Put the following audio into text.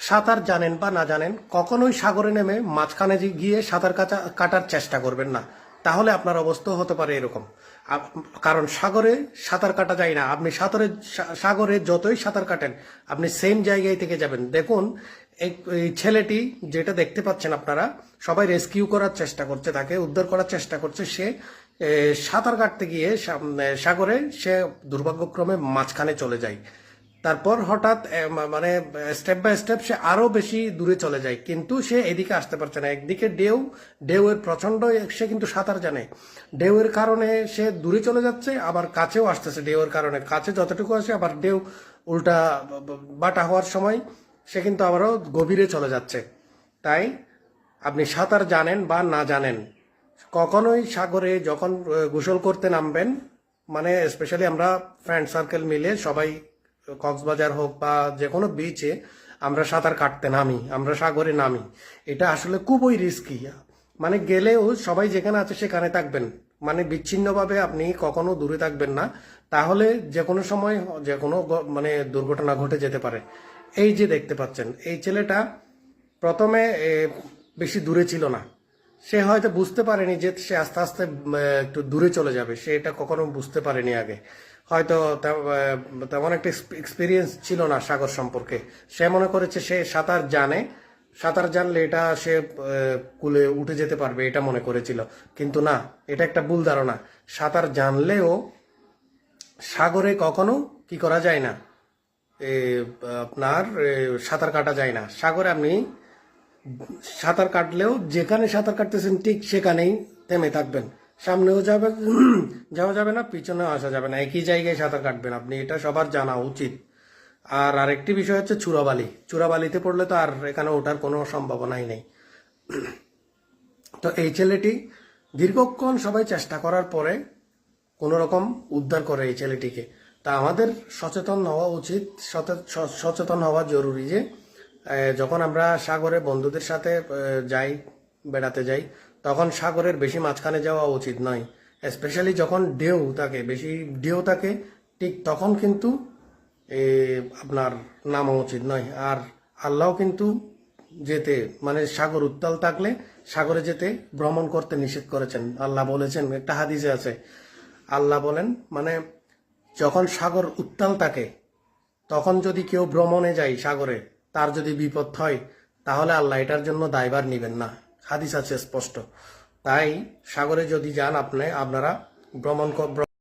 সাঁতার জানেন বা না জানেন, কখনোই সাগরে নেমে মাঝখানে গিয়ে সাঁতার কাটার চেষ্টা করবেন না। তাহলে আপনার অবস্থা হতে পারে এরকম। কারণ সাগরে সাঁতার কাটা যায় না। আপনি সাগরে যতই সাঁতার কাটেন, আপনি সেম জায়গায় থেকে যাবেন। দেখুন, এই ছেলেটি যেটা দেখতে পাচ্ছেন আপনারা, সবাই রেস্কিউ করার চেষ্টা করছে, তাকে উদ্ধার করার চেষ্টা করছে। সে সাঁতার কাটতে গিয়ে সাগরে সে দুর্ভাগ্যক্রমে মাঝখানে চলে যায়। তারপর হঠাৎ মানে স্টেপ বাই স্টেপ সে আরো বেশি দূরে চলে যায়, কিন্তু সে এদিকে আসতে পারছে না। একদিকে ঢেউয়ের প্রচন্ড, সে কিন্তু সাঁতার জানে, ঢেউয়ের কারণে সে দূরে চলে যাচ্ছে, আবার কাছেও আসতেছে। ঢেউয়ের কারণে কাছে যতটুকু আসে, আবার ঢেউ উল্টা বাটা হওয়ার সময় সে কিন্তু আবারও গভীরে চলে যাচ্ছে। তাই আপনি সাঁতার জানেন বা না জানেন, কখনোই সাগরে যখন গোসল করতে নামবেন, মানে স্পেশালি আমরা ফ্রেন্ড সার্কেল মিলে সবাই কক্সবাজার হোক বা যে কোনো বিচে আমরা সাঁতার কাটতে নামি, আমরা সাগরে নামি, এটা আসলে খুবই রিস্কি। মানে গেলেও সবাই যেখানে আছে সেখানে থাকবেন, মানে বিচ্ছিন্নভাবে আপনি কখনো দূরে থাকবেন না। তাহলে যে কোনো সময় যে কোনো মানে দুর্ঘটনা ঘটে যেতে পারে। এই যে দেখতে পাচ্ছেন, এই ছেলেটা প্রথমে বেশি দূরে ছিল না। সে হয়তো বুঝতে পারেনি যে সে আস্তে আস্তে একটু দূরে চলে যাবে, সে এটা কখনো বুঝতে পারেনি আগে। হয়তো তেমন একটা এক্সপিরিয়েন্স ছিল না সাগর সম্পর্কে। সে মনে করেছে সে সাঁতার জানে, সাঁতার জানলে এটা সে কুলে উঠে যেতে পারবে, এটা মনে করেছিল। কিন্তু না, এটা একটা ভুল ধারণা। সাঁতার জানলেও সাগরে কখনো কি করা যায় না, আপনার সাঁতার কাটা যায় না। সাগরে আপনি সাঁতার কাটলেও যেখানে সাঁতার কাটতেছেন ঠিক সেখানেই থেমে থাকবেন। সামনেও যাওয়া যাবে না, পিছনেও আসা যাবে না, একই জায়গায় সাঁতার কাটবেন আপনি, এটা সবার জানা উচিত। আর আরেকটি বিষয় হচ্ছে চূড়াবালি। চূড়াবালিতে পড়লে তো আর এখানে ওঠার কোনো সম্ভাবনাই নেই। তো এই ছেলেটি দীর্ঘক্ষণ সবাই চেষ্টা করার পরে কোনো রকম উদ্ধার করে এই ছেলেটিকে। তা আমাদের সচেতন হওয়া উচিত, সচেতন হওয়া জরুরি যে যখন আমরা সাগরে বন্ধুদের সাথে যাই, বেড়াতে যাই, তখন সাগরের বেশি মাঝখানে যাওয়া উচিত নয়। স্পেশালি যখন বেশি ঢেউ থাকে, ঠিক তখন কিন্তু আপনার নামা উচিত নয়। আর আল্লাহ কিন্তু যেতে, মানে সাগর উত্তাল থাকলে সাগরে যেতে, ভ্রমণ করতে নিষেধ করেছেন। আল্লাহ বলেছেন, একটা হাদিসে আছে, আল্লাহ বলেন মানে যখন সাগর উত্তাল থাকে তখন যদি কেউ ভ্রমণে যায় সাগরে, তার যদি বিপদ হয়, তাহলে আল্লাহ এটার জন্য দায়ভার নিবেন না। হাদিস আছে স্পষ্ট। তাই সাগরে যদি যান আপনারা ভ্রমণ